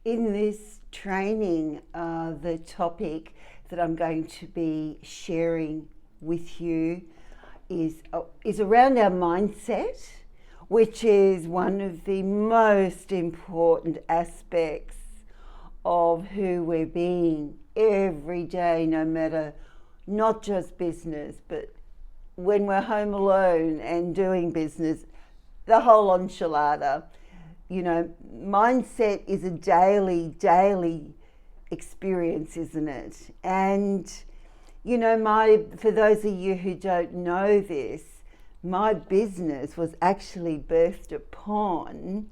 In this training, the topic that I'm going to be sharing with you is around our mindset, which is one of the most important aspects of who we're being every day, no matter not just business, but when we're home alone and doing business, the whole enchilada. You know, mindset is a daily experience, isn't it? And, you know, for those of you who don't know this, my business was actually birthed upon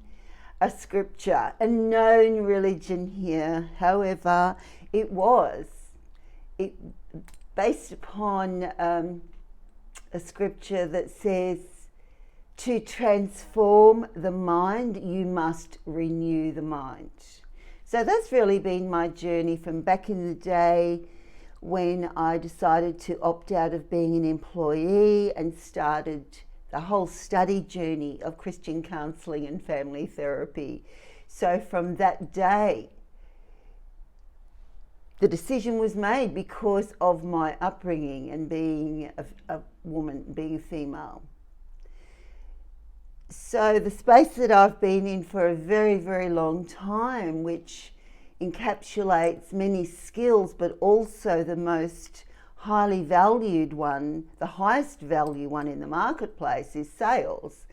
a scripture, a known religion here. However, it based upon a scripture that says, to transform the mind, you must renew the mind. So that's really been my journey from back in the day when I decided to opt out of being an employee and started the whole study journey of Christian counselling and family therapy. So from that day, the decision was made because of my upbringing and being a woman, being a female. So the space that I've been in for a very long time, which encapsulates many skills, but also the most highly valued one, the highest value one in the marketplace, is sales.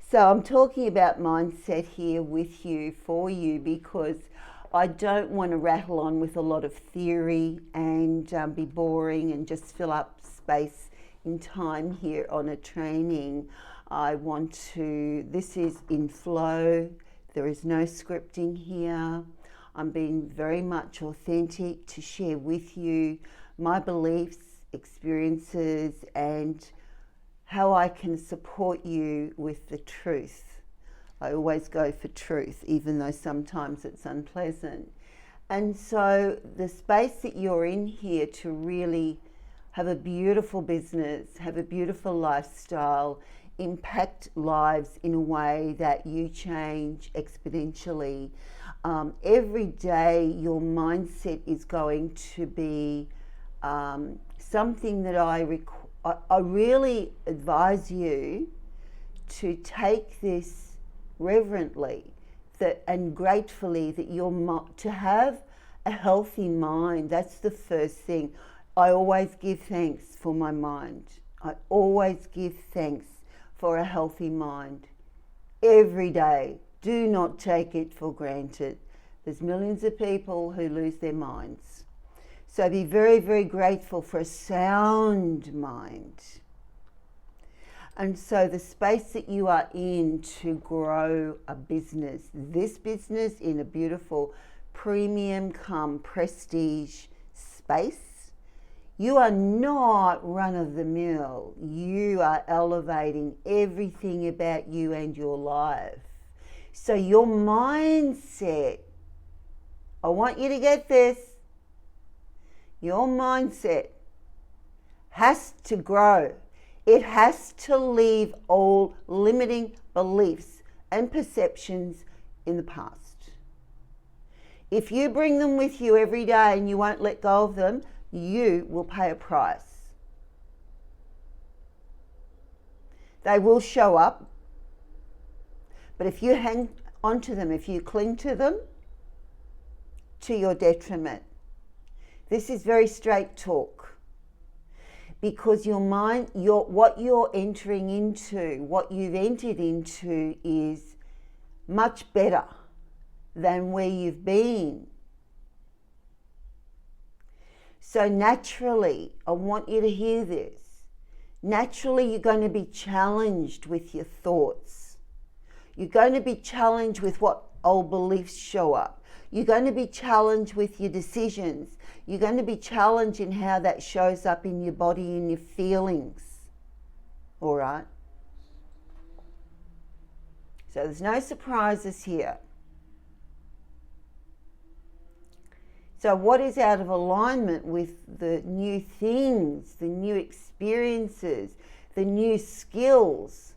So I'm talking about mindset here with you, for you, because I don't want to rattle on with a lot of theory and be boring and just fill up space in time here on a training. This is in flow. There is no scripting here. I'm being very much authentic to share with you my beliefs, experiences, and how I can support you with the truth. I always go for truth, even though sometimes it's unpleasant. And so the space that you're in here to really have a beautiful business, have a beautiful lifestyle, impact lives in a way that you change exponentially. Every day your mindset is going to be something that I really advise you to take this reverently and gratefully, that to have a healthy mind. That's the first thing. I always give thanks for my mind. I always give thanks for a healthy mind every day. Do not take it for granted. There's millions of people who lose their minds. So be very grateful for a sound mind. And so the space that you are in to grow a business, this business in a beautiful premium come prestige space, you are not run-of-the-mill. You are elevating everything about you and your life. So your mindset, I want you to get this, your mindset has to grow. It has to leave all limiting beliefs and perceptions in the past. If you bring them with you every day and you won't let go of them, you will pay a price. They will show up, but if you hang on to them, if you cling to them, to your detriment. This is very straight talk, because your mind, what you're entering into, what you've entered into, is much better than where you've been. So naturally, I want you to hear this. Naturally, you're going to be challenged with your thoughts. You're going to be challenged with what old beliefs show up. You're going to be challenged with your decisions. You're going to be challenged in how that shows up in your body and your feelings. All right? So there's no surprises here. So what is out of alignment with the new things, the new experiences, the new skills?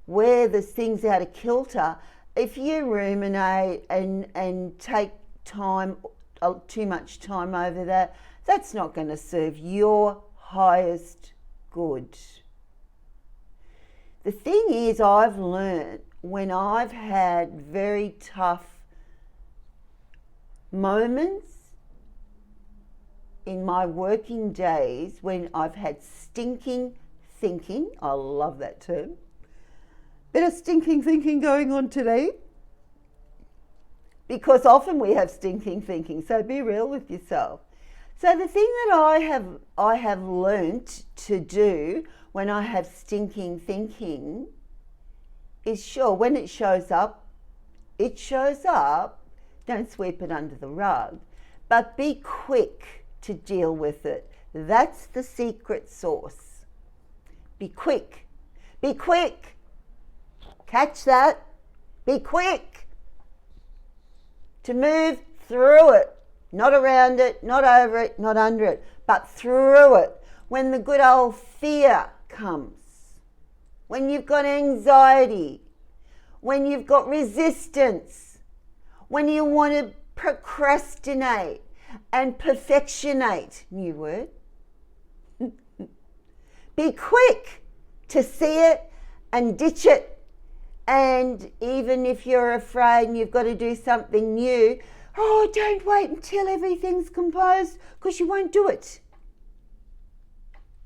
Where there's things out of kilter, if you ruminate and take time, too much time over that, that's not going to serve your highest good. The thing is, I've learned when I've had very tough moments in my working days, when I've had stinking thinking, I love that term, bit of stinking thinking going on today, because often we have stinking thinking, so be real with yourself. So the thing that I have learnt to do when I have stinking thinking is, sure, when it shows up, don't sweep it under the rug, but be quick to deal with it. That's the secret sauce. Be quick. Be quick. Catch that. Be quick to move through it. Not around it, not over it, not under it, but through it. When the good old fear comes, when you've got anxiety, when you've got resistance, when you want to procrastinate and perfectionate, new word, be quick to see it and ditch it. And even if you're afraid and you've got to do something new, oh, don't wait until everything's composed, because you won't do it.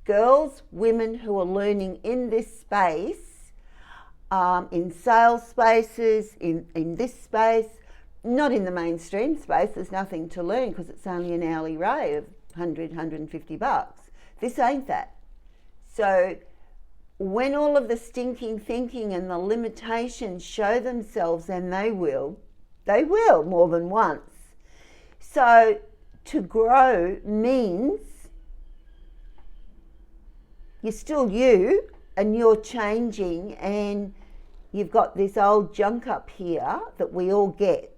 Girls, women who are learning in this space, in sales spaces, in this space, not in the mainstream space, there's nothing to learn because it's only an hourly rate of $100, $150. This ain't that. So when all of the stinking thinking and the limitations show themselves, and they will more than once. So to grow means you're still you, and you're changing, and you've got this old junk up here that we all get.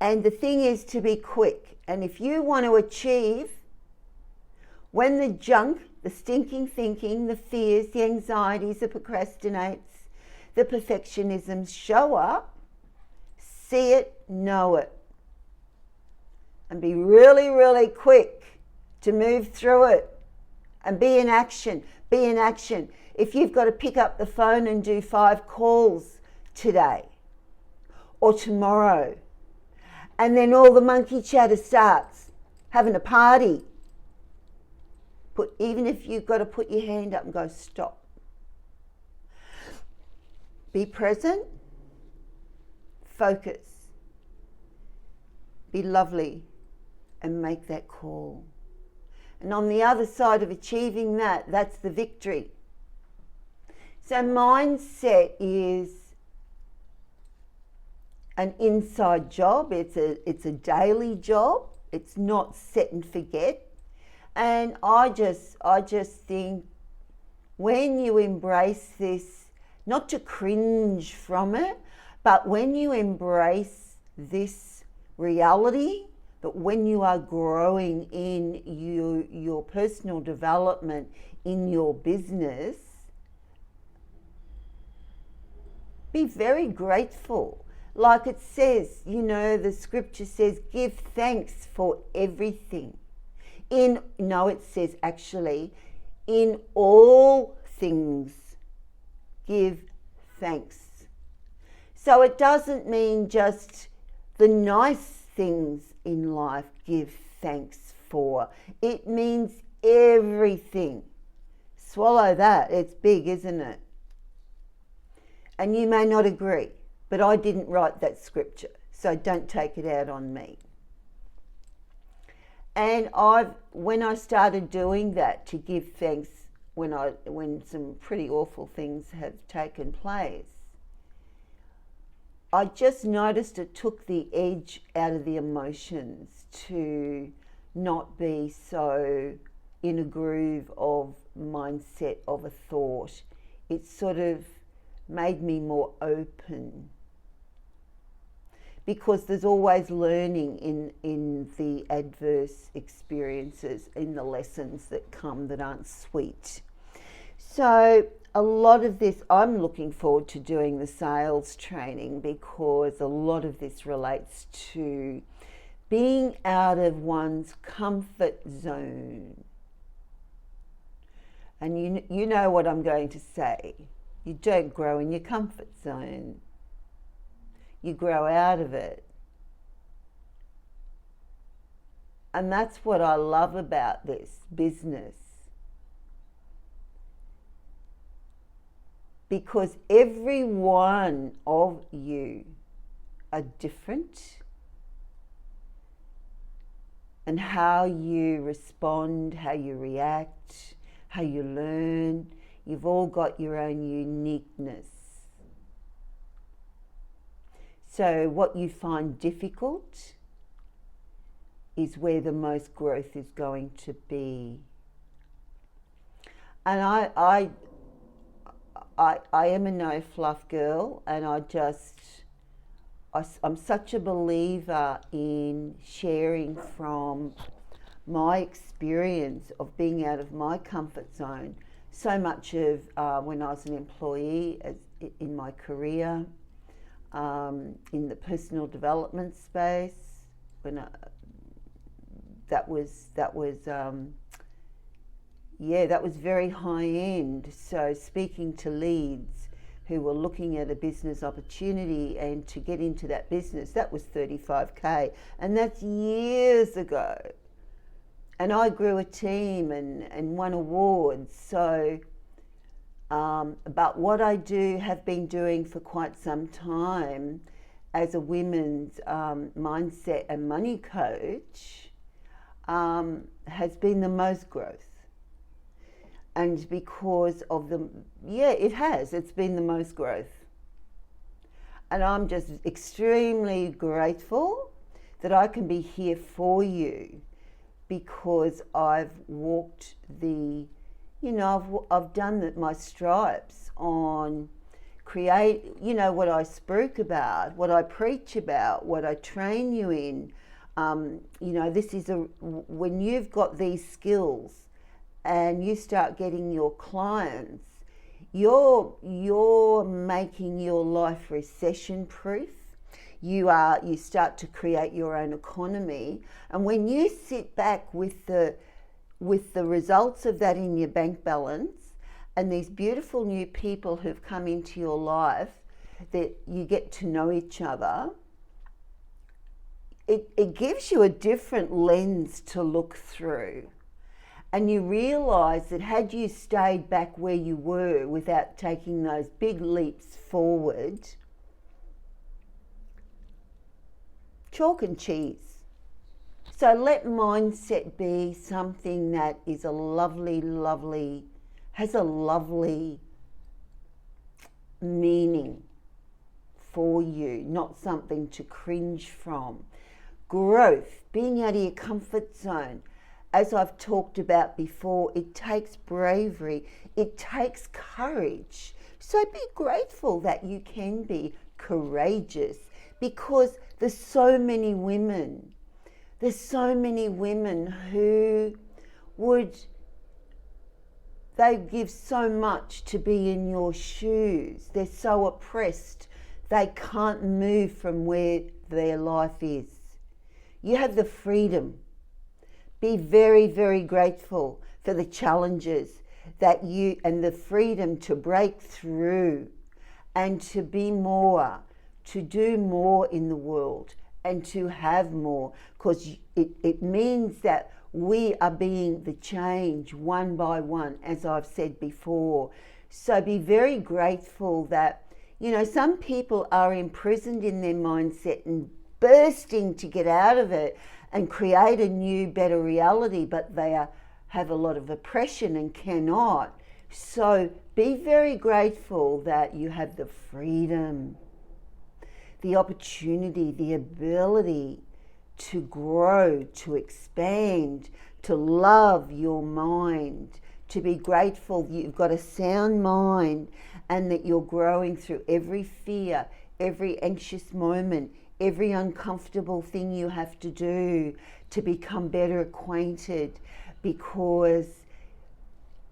And the thing is to be quick. And if you want to achieve, when the junk, the stinking thinking, the fears, the anxieties, the procrastinates, the perfectionisms show up, see it, know it. And be really, really quick to move through it. And be in action. Be in action. If you've got to pick up the phone and do 5 calls today or tomorrow, and then all the monkey chatter starts, having a party, even if you've got to put your hand up and go, stop. Be present, focus, be lovely, and make that call. And on the other side of achieving that, that's the victory. So mindset is an inside job. It's a daily job. It's not set and forget. And I just think when you embrace this, not to cringe from it, but when you embrace this reality, that when you are growing in your personal development, in your business, be very grateful. Like it says, the scripture says, give thanks for everything. It says actually, in all things, give thanks. So it doesn't mean just the nice things in life give thanks for. It means everything. Swallow that. It's big, isn't it? And you may not agree, but I didn't write that scripture, so don't take it out on me. And when I started doing that, to give thanks when some pretty awful things have taken place, I just noticed it took the edge out of the emotions to not be so in a groove of mindset of a thought. It sort of made me more open, because there's always learning in the adverse experiences, in the lessons that come that aren't sweet. So a lot of this, I'm looking forward to doing the sales training, because a lot of this relates to being out of one's comfort zone. And you know what I'm going to say. You don't grow in your comfort zone. You grow out of it. And that's what I love about this business. Because every one of you are different. And how you respond, how you react, how you learn, you've all got your own uniqueness. So what you find difficult is where the most growth is going to be. And I am a no fluff girl, and I'm such a believer in sharing from my experience of being out of my comfort zone. So much of when I was an employee in my career, in the personal development space, when that was very high end. So speaking to leads who were looking at a business opportunity, and to get into that business, that was $35,000, and that's years ago. And I grew a team and won awards. So, but what I have been doing for quite some time as a women's mindset and money coach has been the most growth. And because of it's been the most growth. And I'm just extremely grateful that I can be here for you, because I've walked I've done my stripes on what I spoke about, what I preach about, what I train you in. This is when you've got these skills and you start getting your clients, you're making your life recession proof. You start to create your own economy, and when you sit back with the results of that in your bank balance, and these beautiful new people who've come into your life, that you get to know each other, it gives you a different lens to look through. And you realise that had you stayed back where you were without taking those big leaps forward, chalk and cheese. So let mindset be something that is has a lovely meaning for you, not something to cringe from. Growth, being out of your comfort zone, as I've talked about before, it takes bravery, it takes courage. So be grateful that you can be courageous, because there's so many women who they give so much to be in your shoes. They're so oppressed, they can't move from where their life is. You have the freedom. Be very, very grateful for the challenges and the freedom to break through and to be more, to do more in the world and to have more, because it means that we are being the change one by one, as I've said before. So be very grateful that, some people are imprisoned in their mindset and bursting to get out of it and create a new, better reality, but they have a lot of oppression and cannot. So be very grateful that you have the freedom, the opportunity, the ability to grow, to expand, to love your mind, to be grateful you've got a sound mind and that you're growing through every fear, every anxious moment, every uncomfortable thing you have to do to become better acquainted, because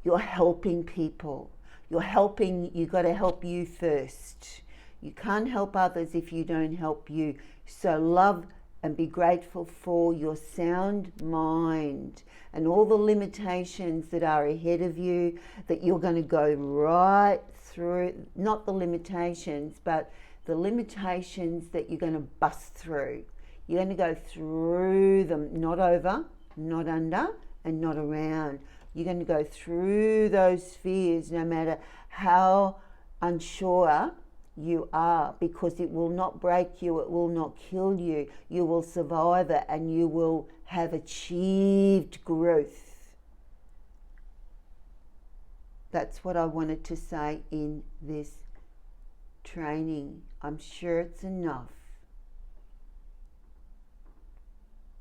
you're helping people. you're helping, you got to help you first. You can't help others if you don't help you. So love and be grateful for your sound mind and all the limitations that are ahead of you, that you're going to go right through, not the limitations, but the limitations that you're going to bust through. You're going to go through them, not over, not under, and not around. You're going to go through those fears no matter how unsure you are, because it will not break you, it will not kill you. You will survive it and you will have achieved growth. That's what I wanted to say in this training. I'm sure it's enough.